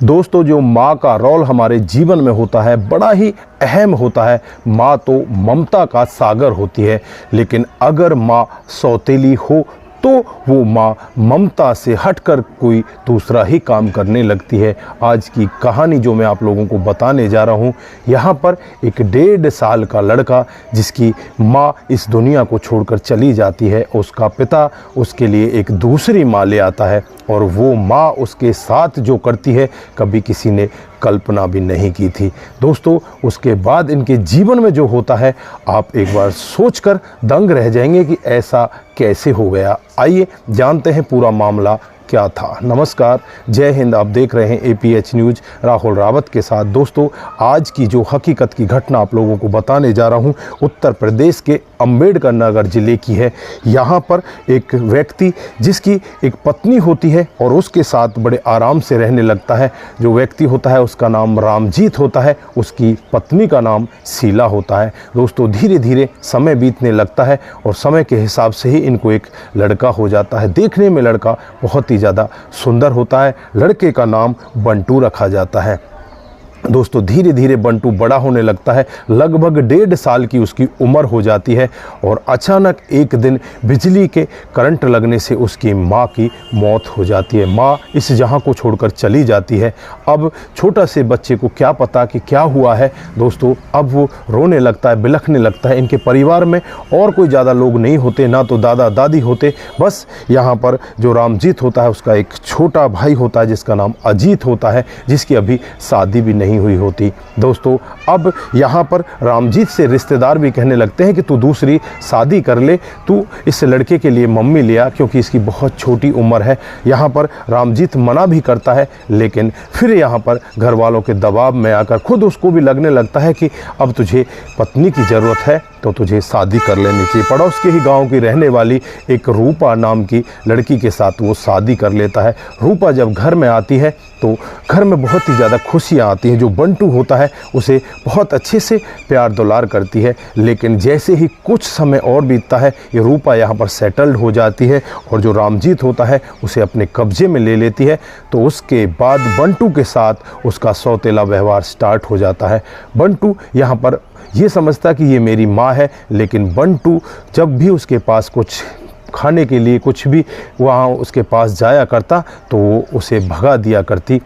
दोस्तों, जो माँ का रोल हमारे जीवन में होता है बड़ा ही अहम होता है। माँ तो ममता का सागर होती है, लेकिन अगर माँ सौतेली हो तो वो माँ ममता से हटकर कोई दूसरा ही काम करने लगती है। आज की कहानी जो मैं आप लोगों को बताने जा रहा हूँ, यहाँ पर एक 1.5 साल का लड़का जिसकी माँ इस दुनिया को छोड़कर चली जाती है, उसका पिता उसके लिए एक दूसरी माँ ले आता है और वो माँ उसके साथ जो करती है कभी किसी ने कल्पना भी नहीं की थी। दोस्तों, उसके बाद इनके जीवन में जो होता है आप एक बार सोचकर दंग रह जाएंगे कि ऐसा कैसे हो गया। आइए जानते हैं पूरा मामला क्या था। नमस्कार, जय हिंद। आप देख रहे हैं APH न्यूज़ राहुल रावत के साथ। दोस्तों, आज की जो हकीकत की घटना आप लोगों को बताने जा रहा हूं, उत्तर प्रदेश के अंबेडकर नगर ज़िले की है। यहाँ पर एक व्यक्ति जिसकी एक पत्नी होती है और उसके साथ बड़े आराम से रहने लगता है। जो व्यक्ति होता है उसका नाम रामजीत होता है, उसकी पत्नी का नाम शीला होता है। दोस्तों, धीरे धीरे समय बीतने लगता है और समय के हिसाब से ही इनको एक लड़का हो जाता है। देखने में लड़का बहुत ही ज़्यादा सुंदर होता है। लड़के का नाम बंटू रखा जाता है। दोस्तों, धीरे धीरे बंटू बड़ा होने लगता है। लगभग 1.5 साल की उसकी उम्र हो जाती है और अचानक एक दिन बिजली के करंट लगने से उसकी माँ की मौत हो जाती है। माँ इस जहां को छोड़कर चली जाती है। अब छोटा से बच्चे को क्या पता कि क्या हुआ है। दोस्तों, अब वो रोने लगता है, बिलखने लगता है। इनके परिवार में और कोई ज़्यादा लोग नहीं होते, ना तो दादा दादी होते। बस यहाँ पर जो रामजीत होता है उसका एक छोटा भाई होता है जिसका नाम अजीत होता है, जिसकी अभी शादी भी नहीं हुई होती। दोस्तों, अब यहाँ पर रामजीत से रिश्तेदार भी कहने लगते हैं कि तू दूसरी शादी कर ले, तू इस लड़के के लिए मम्मी ले आ, क्योंकि इसकी बहुत छोटी उम्र है। यहाँ पर रामजीत मना भी करता है, लेकिन फिर यहाँ पर घर वालों के दबाव में आकर खुद उसको भी लगने लगता है कि अब तुझे पत्नी की ज़रूरत है तो तुझे शादी कर लेनी चाहिए। पड़ोस के ही गांव की रहने वाली एक रूपा नाम की लड़की के साथ वो शादी कर लेता है। रूपा जब घर में आती है तो घर में बहुत ही ज़्यादा खुशियाँ आती हैं। जो बंटू होता है उसे बहुत अच्छे से प्यार दुलार करती है, लेकिन जैसे ही कुछ समय और बीतता है ये रूपा यहाँ पर सेटल्ड हो जाती है और जो रामजीत होता है उसे अपने कब्जे में ले लेती है। तो उसके बाद बंटू के साथ उसका सौतेला व्यवहार स्टार्ट हो जाता है। बंटू यहाँ पर ये समझता कि ये मेरी माँ है, लेकिन बंटू जब भी उसके पास कुछ खाने के लिए कुछ भी वहाँ उसके पास जाया करता तो वो उसे भगा दिया करती।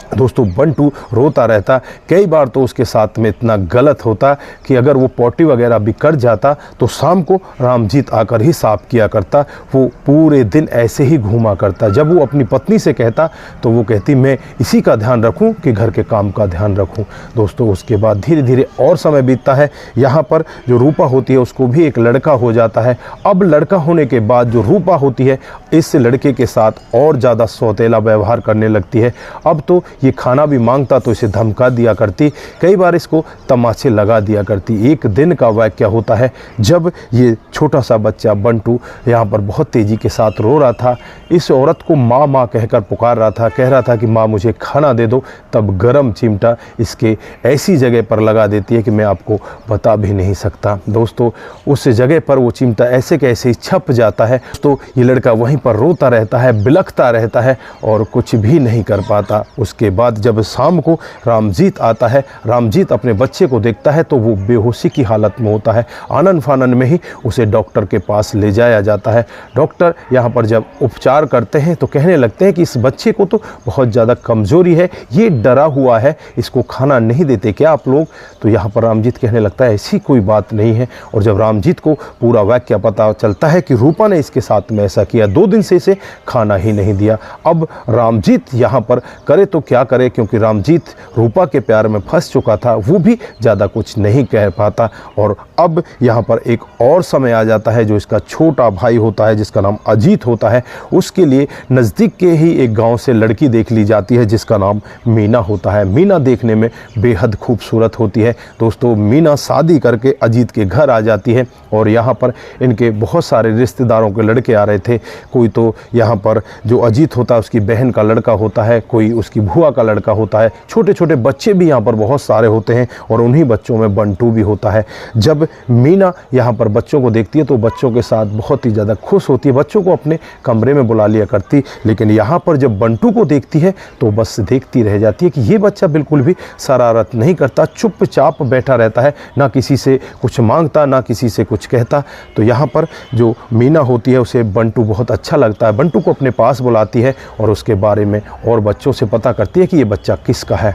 दोस्तों, बंटू रोता रहता। कई बार तो उसके साथ में इतना गलत होता कि अगर वो पॉटी वगैरह भी कर जाता तो शाम को रामजीत आकर ही साफ किया करता। वो पूरे दिन ऐसे ही घूमा करता। जब वो अपनी पत्नी से कहता तो वो कहती मैं इसी का ध्यान रखूं कि घर के काम का ध्यान रखूं। दोस्तों, उसके बाद धीरे धीरे और समय बीतता है। यहाँ पर जो रूपा होती है उसको भी एक लड़का हो जाता है। अब लड़का होने के बाद जो रूपा होती है इस लड़के के साथ और ज़्यादा सौतेला व्यवहार करने लगती है। अब तो ये खाना भी मांगता तो इसे धमका दिया करती, कई बार इसको तमाचे लगा दिया करती। एक दिन का वाक़या होता है जब ये छोटा सा बच्चा बंटू यहाँ पर बहुत तेज़ी के साथ रो रहा था। इस औरत को माँ माँ कहकर पुकार रहा था, कह रहा था कि माँ मुझे खाना दे दो। तब गरम चिमटा इसके ऐसी जगह पर लगा देती है कि मैं आपको बता भी नहीं सकता। दोस्तों, उस जगह पर वो चिमटा ऐसे कैसे छप जाता है। तो ये लड़का वहीं पर रोता रहता है, बिलखता रहता है और कुछ भी नहीं कर पाता। उसके बाद जब शाम को रामजीत आता है, रामजीत अपने बच्चे को देखता है तो वो बेहोशी की हालत में होता है। आनन फानन में ही उसे डॉक्टर के पास ले जाया जाता है। डॉक्टर यहाँ पर जब उपचार करते हैं तो कहने लगते हैं कि इस बच्चे को तो बहुत ज़्यादा कमज़ोरी है, ये डरा हुआ है, इसको खाना नहीं देते क्या आप लोग। तो यहाँ पर रामजीत कहने लगता है ऐसी कोई बात नहीं है। और जब रामजीत को पूरा वाक़या पता चलता है कि रूपा ने इसके साथ में ऐसा किया, 2 दिन से इसे खाना ही नहीं दिया। अब रामजीत यहाँ पर करे तो क्या करे, क्योंकि रामजीत रूपा के प्यार में फंस चुका था, वो भी ज़्यादा कुछ नहीं कह पाता। और अब यहाँ पर एक और समय आ जाता है। जो इसका छोटा भाई होता है जिसका नाम अजीत होता है, उसके लिए नज़दीक के ही एक गांव से लड़की देख ली जाती है जिसका नाम मीना होता है। मीना देखने में बेहद खूबसूरत होती है। दोस्तों, मीना शादी करके अजीत के घर आ जाती है और यहाँ पर इनके बहुत सारे रिश्तेदारों के लड़के आ रहे थे। कोई तो यहाँ पर जो अजीत होता है उसकी बहन का लड़का होता है, कोई उसकी भूआ बुआ का लड़का होता है, छोटे छोटे बच्चे भी यहाँ पर बहुत सारे होते हैं और उन्हीं बच्चों में बंटू भी होता है। जब मीना यहाँ पर बच्चों को देखती है तो बच्चों के साथ बहुत ही ज़्यादा खुश होती है, बच्चों को अपने कमरे में बुला लिया करती। लेकिन यहाँ पर जब बंटू को देखती है तो बस देखती रह जाती है कि ये बच्चा बिल्कुल भी शरारत नहीं करता, चुपचाप बैठा रहता है, ना किसी से कुछ मांगता ना किसी से कुछ कहता। तो यहाँ पर जो मीना होती है उसे बंटू बहुत अच्छा लगता है, बंटू को अपने पास बुलाती है और उसके बारे में और बच्चों से पता करती है कि ये बच्चा किसका है।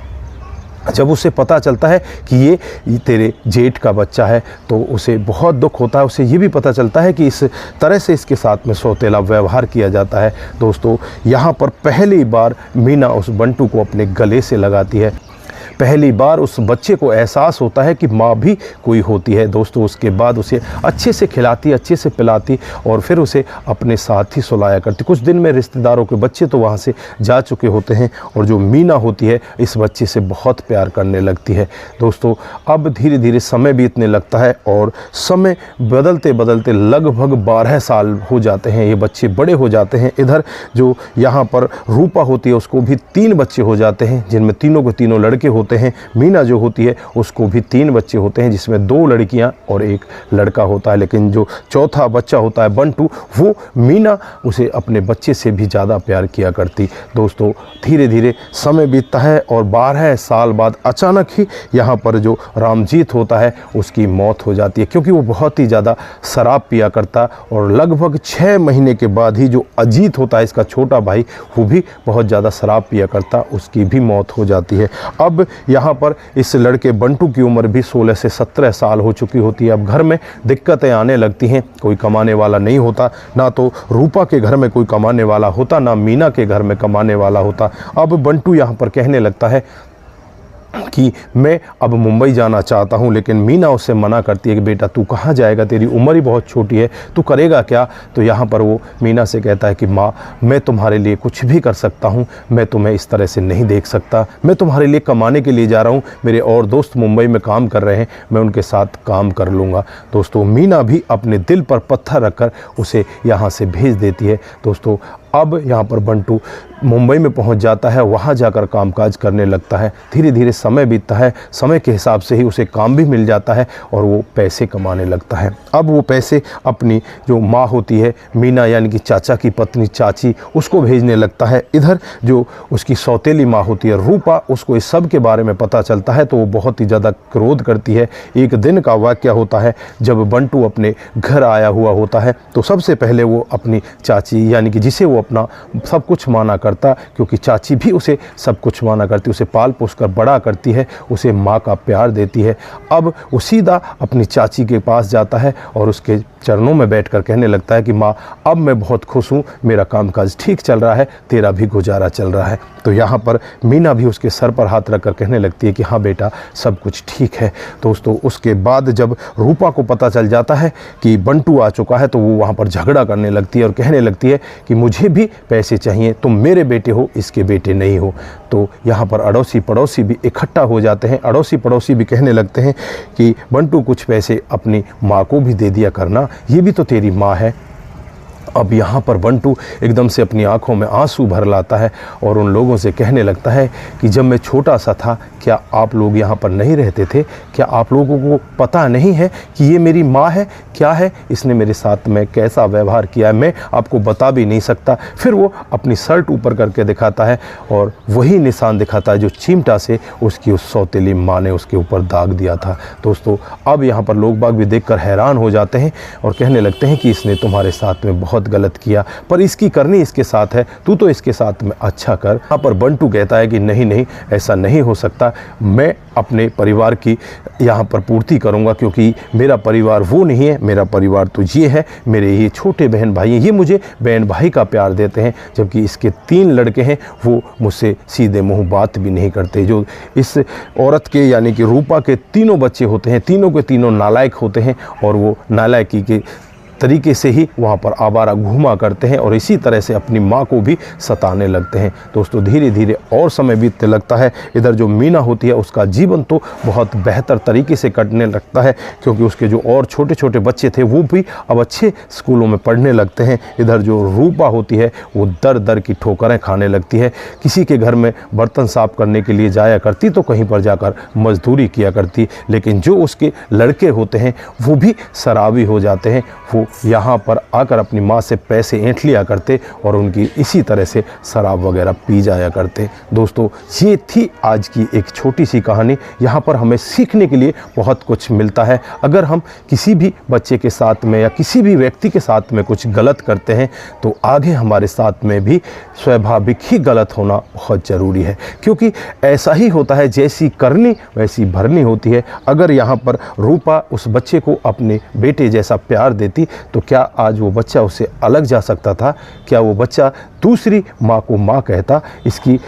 जब उसे पता चलता है कि ये तेरे जेठ का बच्चा है तो उसे बहुत दुख होता है। उसे ये भी पता चलता है कि इस तरह से इसके साथ में सौतेला व्यवहार किया जाता है। दोस्तों यहाँ पर पहली बार मीना उस बंटू को अपने गले से लगाती है, पहली बार उस बच्चे को एहसास होता है कि माँ भी कोई होती है। दोस्तों उसके बाद उसे अच्छे से खिलाती, अच्छे से पिलाती और फिर उसे अपने साथ ही सुलाया करती। कुछ दिन में रिश्तेदारों के बच्चे तो वहाँ से जा चुके होते हैं और जो मीना होती है इस बच्चे से बहुत प्यार करने लगती है। दोस्तों अब धीरे धीरे समय बीतने लगता है और समय बदलते बदलते लगभग 12 साल हो जाते हैं, ये बच्चे बड़े हो जाते हैं। इधर जो यहाँ पर रूपा होती है उसको भी 3 बच्चे हो जाते हैं, जिनमें तीनों के तीनों लड़के होते हैं। मीना जो होती है उसको भी 3 बच्चे होते हैं, जिसमें 2 लड़कियां और 1 लड़का होता है। लेकिन जो चौथा बच्चा होता है बंटू, वो मीना उसे अपने बच्चे से भी ज़्यादा प्यार किया करती। दोस्तों धीरे धीरे समय बीतता है और 12 साल बाद अचानक ही यहाँ पर जो रामजीत होता है उसकी मौत हो जाती है, क्योंकि वो बहुत ही ज़्यादा शराब पिया करता। और लगभग 6 महीने के बाद ही जो अजीत होता है इसका छोटा भाई, वो भी बहुत ज़्यादा शराब पिया करता, उसकी भी मौत हो जाती है। अब यहाँ पर इस लड़के बंटू की उम्र भी 16 से 17 साल हो चुकी होती है। अब घर में दिक्कतें आने लगती हैं, कोई कमाने वाला नहीं होता, ना तो रूपा के घर में कोई कमाने वाला होता, ना मीना के घर में कमाने वाला होता। अब बंटू यहाँ पर कहने लगता है कि मैं अब मुंबई जाना चाहता हूं, लेकिन मीना उससे मना करती है कि बेटा तू कहाँ जाएगा, तेरी उम्र ही बहुत छोटी है, तू करेगा क्या। तो यहाँ पर वो मीना से कहता है कि माँ मैं तुम्हारे लिए कुछ भी कर सकता हूँ, मैं तुम्हें इस तरह से नहीं देख सकता, मैं तुम्हारे लिए कमाने के लिए जा रहा हूँ, मेरे और दोस्त मुंबई में काम कर रहे हैं, मैं उनके साथ काम कर लूँगा। दोस्तों मीना भी अपने दिल पर पत्थर रखकर उसे यहाँ से भेज देती है। दोस्तों अब यहाँ पर बंटू मुंबई में पहुँच जाता है, वहाँ जाकर कामकाज करने लगता है। धीरे धीरे समय बीतता है, समय के हिसाब से ही उसे काम भी मिल जाता है और वो पैसे कमाने लगता है। अब वो पैसे अपनी जो माँ होती है मीना, यानी कि चाचा की पत्नी चाची, उसको भेजने लगता है। इधर जो उसकी सौतेली माँ होती है रूपा, उसको इस सब के बारे में पता चलता है तो वो बहुत ही ज़्यादा क्रोध करती है। एक दिन का वाक़या होता है जब बंटू अपने घर आया हुआ होता है तो सबसे पहले वो अपनी चाची, यानी कि जिसे वो अपना सब कुछ माना करता, क्योंकि चाची भी उसे सब कुछ माना करती, उसे पाल पोस कर बड़ा करती है, उसे माँ का प्यार देती है। अब वो सीधा अपनी चाची के पास जाता है और उसके चरणों में बैठकर कहने लगता है कि माँ अब मैं बहुत खुश हूँ, मेरा कामकाज ठीक चल रहा है, तेरा भी गुजारा चल रहा है। तो यहाँ पर मीना भी उसके सर पर हाथ रखकर कहने लगती है कि हाँ बेटा सब कुछ ठीक है। दोस्तों उसके बाद जब रूपा को पता चल जाता है कि बंटू आ चुका है तो वो वहाँ पर झगड़ा करने लगती है और कहने लगती है कि मुझे भी पैसे चाहिए, तुम मेरे बेटे हो, इसके बेटे नहीं हो। तो यहाँ पर अड़ोसी पड़ोसी भी इकट्ठा हो जाते हैं, अड़ोसी पड़ोसी भी कहने लगते हैं कि बंटू कुछ पैसे अपनी माँ को भी दे दिया करना, ये भी तो तेरी माँ है। अब यहाँ पर बंटू एकदम से अपनी आंखों में आंसू भर लाता है और उन लोगों से कहने लगता है कि जब मैं छोटा सा था क्या आप लोग यहाँ पर नहीं रहते थे, क्या आप लोगों को पता नहीं है कि ये मेरी माँ है, क्या है इसने मेरे साथ में कैसा व्यवहार किया है, मैं आपको बता भी नहीं सकता। फिर वो अपनी शर्ट ऊपर करके दिखाता है और वही निशान दिखाता है जो चिमटा से उसकी उस सौतेली माँ ने उसके ऊपर दाग दिया था। दोस्तों अब यहाँ पर लोग बाग भी देखकर हैरान हो जाते हैं और कहने लगते हैं कि इसने तुम्हारे साथ में बहुत गलत किया, पर इसकी करनी इसके साथ है, तू तो इसके साथ में अच्छा कर। यहाँ पर बंटू कहता है कि नहीं नहीं ऐसा नहीं हो सकता, मैं अपने परिवार की यहाँ पर पूर्ति करूँगा, क्योंकि मेरा परिवार वो नहीं है, मेरा परिवार तो ये है, मेरे ये छोटे बहन भाई हैं, ये मुझे बहन भाई का प्यार देते हैं, जबकि इसके 3 लड़के हैं वो मुझसे सीधे मुँह बात भी नहीं करते। जो इस औरत के यानी कि रूपा के तीनों बच्चे होते हैं, तीनों के तीनों नालायक होते हैं और वो नालायकी के तरीके से ही वहाँ पर आवारा घूमा करते हैं और इसी तरह से अपनी माँ को भी सताने लगते हैं। दोस्तों धीरे धीरे और समय बीतने लगता है। इधर जो मीना होती है उसका जीवन तो बहुत बेहतर तरीके से कटने लगता है, क्योंकि उसके जो और छोटे छोटे बच्चे थे वो भी अब अच्छे स्कूलों में पढ़ने लगते हैं। इधर जो रूपा होती है वो दर दर की ठोकरें खाने लगती है। किसी के घर में बर्तन साफ करने के लिए जाया करती तो कहीं पर जाकर मजदूरी किया करती, लेकिन जो उसके लड़के होते हैं वो भी शराबी हो जाते हैं। वो यहाँ पर आकर अपनी माँ से पैसे ऐंठ लिया करते और उनकी इसी तरह से शराब वगैरह पी जाया करते। दोस्तों ये थी आज की एक छोटी सी कहानी। यहाँ पर हमें सीखने के लिए बहुत कुछ मिलता है। अगर हम किसी भी बच्चे के साथ में या किसी भी व्यक्ति के साथ में कुछ गलत करते हैं तो आगे हमारे साथ में भी स्वाभाविक ही गलत होना बहुत ज़रूरी है, क्योंकि ऐसा ही होता है, जैसी करनी वैसी भरनी होती है। अगर यहाँ पर रूपा उस बच्चे को अपने बेटे जैसा प्यार देती तो क्या आज वो बच्चा उससे अलग जा सकता था? क्या वो बच्चा दूसरी माँ को माँ कहता? इसकी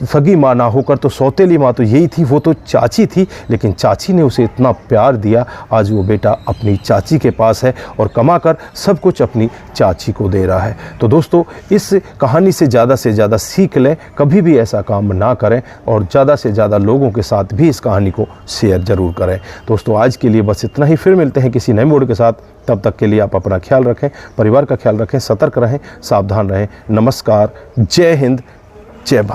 सगी माँ ना होकर तो सौतेली माँ तो यही थी, वो तो चाची थी, लेकिन चाची ने उसे इतना प्यार दिया। आज वो बेटा अपनी चाची के पास है और कमाकर सब कुछ अपनी चाची को दे रहा है। तो दोस्तों इस कहानी से ज़्यादा सीख लें, कभी भी ऐसा काम ना करें और ज़्यादा से ज़्यादा लोगों के साथ भी इस कहानी को शेयर ज़रूर करें। दोस्तों आज के लिए बस इतना ही, फिर मिलते हैं किसी नए मोड के साथ। तब तक के लिए आप अपना ख्याल रखें, परिवार का ख्याल रखें, सतर्क रहें, सावधान रहें। नमस्कार, जय हिंद, जय भारत।